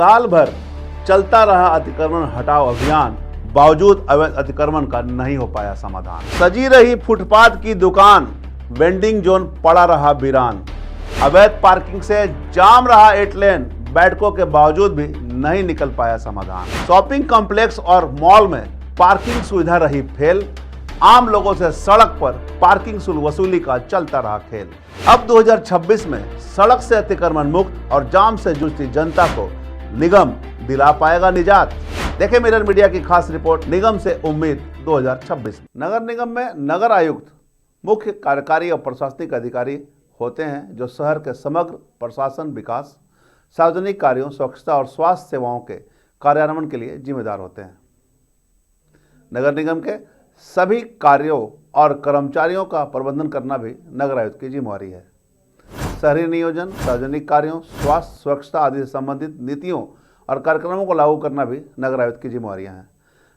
साल भर चलता रहा अतिक्रमण हटाओ अभियान, बावजूद अवैध अतिक्रमण का नहीं हो पाया समाधान। सजी रही फुटपाथ की दुकान, वेंडिंग जोन पड़ा रहा वीरान। अवैध पार्किंग से जाम रहा 8 लेन, बैठकों के बावजूद भी नहीं निकल पाया समाधान। शॉपिंग कॉम्प्लेक्स और मॉल में पार्किंग सुविधा रही फेल, आम लोगों से सड़क पर पार्किंग शुल्क वसूली का चलता रहा खेल। अब 2026 में सड़क से अतिक्रमण मुक्त और जाम से जूझती जनता को निगम दिला पाएगा निजात। देखें मिरर मीडिया की खास रिपोर्ट, निगम से उम्मीद 2026। नगर निगम में नगर आयुक्त मुख्य कार्यकारी और प्रशासनिक अधिकारी होते हैं जो शहर के समग्र प्रशासन, विकास, सार्वजनिक कार्यों, स्वच्छता और स्वास्थ्य सेवाओं के कार्यान्वयन के लिए जिम्मेदार होते हैं। नगर निगम के सभी कार्यों और कर्मचारियों का प्रबंधन करना भी नगर आयुक्त की जिम्मेवारी है। शहरी नियोजन, सार्वजनिक कार्यों, स्वास्थ्य, स्वच्छता आदि से संबंधित नीतियों और कार्यक्रमों को लागू करना भी नगर आयुक्त की जिम्मेवारियां हैं।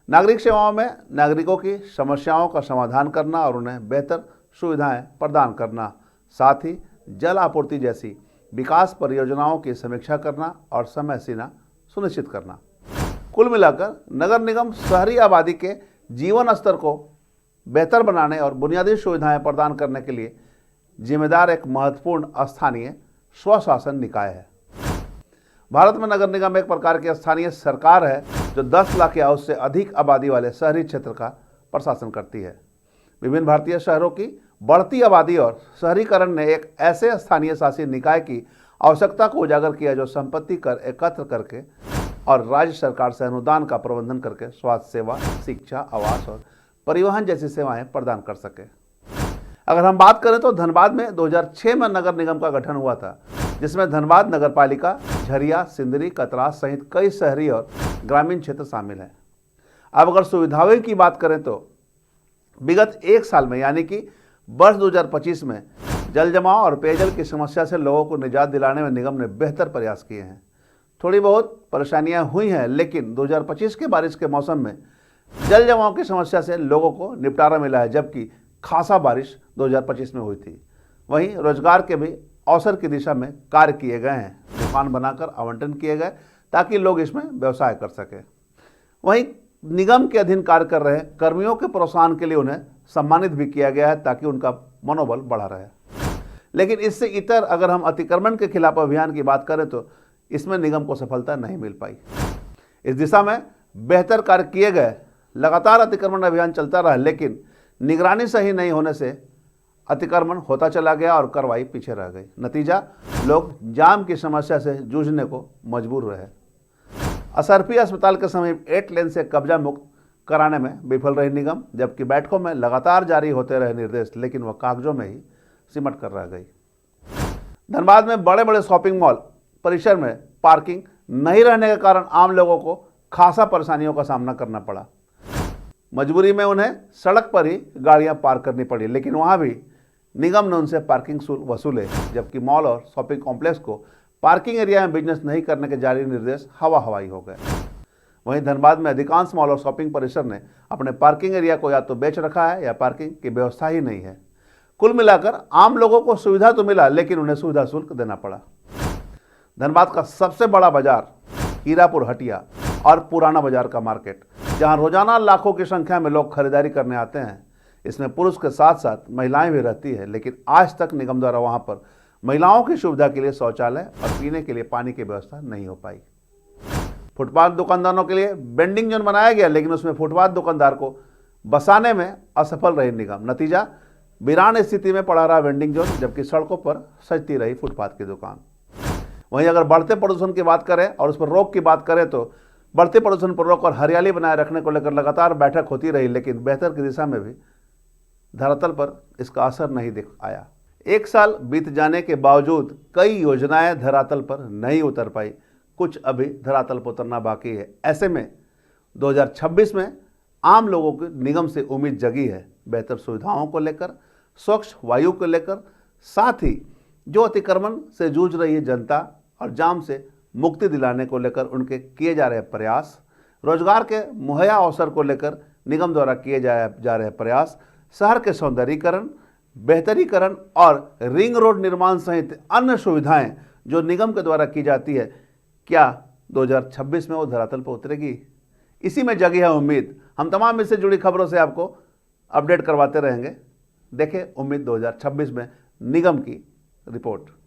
नागरिक सेवाओं में नागरिकों की समस्याओं का समाधान करना और उन्हें बेहतर सुविधाएं प्रदान करना, साथ ही जल आपूर्ति जैसी विकास परियोजनाओं की समीक्षा करना और समय सीमा सुनिश्चित करना। कुल मिलाकर नगर निगम शहरी आबादी के जीवन स्तर को बेहतर बनाने और बुनियादी सुविधाएं प्रदान करने के लिए जिम्मेदार एक महत्वपूर्ण स्थानीय स्वशासन निकाय है। भारत में नगर निगम एक प्रकार की स्थानीय सरकार है जो 10 लाख या उससे अधिक आबादी वाले शहरी क्षेत्र का प्रशासन करती है। विभिन्न भारतीय शहरों की बढ़ती आबादी और शहरीकरण ने एक ऐसे स्थानीय शासी निकाय की आवश्यकता को उजागर किया जो संपत्ति कर एकत्र करके और राज्य सरकार से अनुदान का प्रबंधन करके स्वास्थ्य सेवा, शिक्षा, आवास और परिवहन जैसी सेवाएं प्रदान कर सके। अगर हम बात करें तो धनबाद में 2006 में नगर निगम का गठन हुआ था, जिसमें धनबाद नगर पालिका, झरिया, सिंदरी, कतरास सहित कई शहरी और ग्रामीण क्षेत्र शामिल हैं। अब अगर सुविधाओं की बात करें तो विगत 1 साल में यानी कि वर्ष 2025 में जल जमाव और पेयजल की समस्या से लोगों को निजात दिलाने में निगम ने बेहतर प्रयास किए हैं। थोड़ी बहुत परेशानियां हुई हैं, लेकिन 2025 के बारिश के मौसम में जल जमाव की समस्या से लोगों को निपटारा मिला है, जबकि खासा बारिश 2025 में हुई थी। वहीं रोजगार के भी अवसर की दिशा में कार्य किए गए हैं। दुकान बनाकर आवंटन किए गए ताकि लोग इसमें व्यवसाय कर सकें। वहीं निगम के अधीन कार्य कर रहे कर्मियों के प्रोत्साहन के लिए उन्हें सम्मानित भी किया गया है ताकि उनका मनोबल बढ़ा रहे। लेकिन इससे इतर अगर हम अतिक्रमण के खिलाफ अभियान की बात करें तो इसमें निगम को सफलता नहीं मिल पाई। इस दिशा में बेहतर कार्य किए गए, लगातार अतिक्रमण अभियान चलता रहा, लेकिन निगरानी सही नहीं होने से अतिक्रमण होता चला गया और कार्रवाई पीछे रह गई। नतीजा, लोग जाम की समस्या से जूझने को मजबूर रहे। असरफी अस्पताल के समीप 8 लेन से कब्जा मुक्त कराने में विफल रही निगम, जबकि बैठकों में लगातार जारी होते रहे निर्देश, लेकिन वह कागजों में ही सिमट कर रह गई। धनबाद में बड़े बड़े शॉपिंग मॉल परिसर में पार्किंग नहीं रहने के कारण आम लोगों को खासा परेशानियों का सामना करना पड़ा। मजबूरी में उन्हें सड़क पर ही गाड़ियां पार्क करनी पड़ी, लेकिन वहां भी निगम ने उनसे पार्किंग शुल्क वसूले, जबकि मॉल और शॉपिंग कॉम्प्लेक्स को पार्किंग एरिया में बिजनेस नहीं करने के जारी निर्देश हवा हवाई हो गए। वहीं धनबाद में अधिकांश मॉल और शॉपिंग परिसर ने अपने पार्किंग एरिया को या तो बेच रखा है या पार्किंग की व्यवस्था ही नहीं है। कुल मिलाकर आम लोगों को सुविधा तो मिला, लेकिन उन्हें सुविधा शुल्क देना पड़ा। धनबाद का सबसे बड़ा बाजार हीरापुर हटिया और पुराना बाजार का मार्केट, जहां रोजाना लाखों की संख्या में लोग खरीदारी करने आते हैं, इसमें पुरुष के साथ साथ महिलाएं भी रहती है, लेकिन आज तक निगम द्वारा वहां पर महिलाओं की सुविधा के लिए शौचालय और पीने के लिए पानी की व्यवस्था नहीं हो पाई। फुटपाथ दुकानदारों के लिए वेंडिंग जोन बनाया गया, लेकिन उसमें फुटपाथ दुकानदार को बसाने में असफल रही निगम। नतीजा, वीरान स्थिति में पड़ा रहा वेंडिंग जोन, जबकि सड़कों पर सजती रही फुटपाथ की दुकान। वहीं अगर बढ़ते प्रदूषण की बात करें और उस पर रोक की बात करें तो बढ़ते प्रदूषण पर रोक और हरियाली बनाए रखने को लेकर लगातार बैठक होती रही, लेकिन बेहतर की दिशा में भी धरातल पर इसका असर नहीं दिख आया। 1 साल बीत जाने के बावजूद कई योजनाएं धरातल पर नहीं उतर पाई, कुछ अभी धरातल पर उतरना बाकी है। ऐसे में 2026 में आम लोगों की निगम से उम्मीद जगी है, बेहतर सुविधाओं को लेकर, स्वच्छ वायु को लेकर, साथ ही जो अतिक्रमण से जूझ रही है जनता और जाम से मुक्ति दिलाने को लेकर उनके किए जा रहे प्रयास, रोजगार के मुहैया अवसर को लेकर निगम द्वारा किए जा रहे प्रयास, शहर के सौंदर्यीकरण, बेहतरीकरण और रिंग रोड निर्माण सहित अन्य सुविधाएं जो निगम के द्वारा की जाती है, क्या 2026 में वो धरातल पर उतरेगी? इसी में जगी है उम्मीद। हम तमाम इससे जुड़ी खबरों से आपको अपडेट करवाते रहेंगे। देखें उम्मीद 2026 में निगम की रिपोर्ट।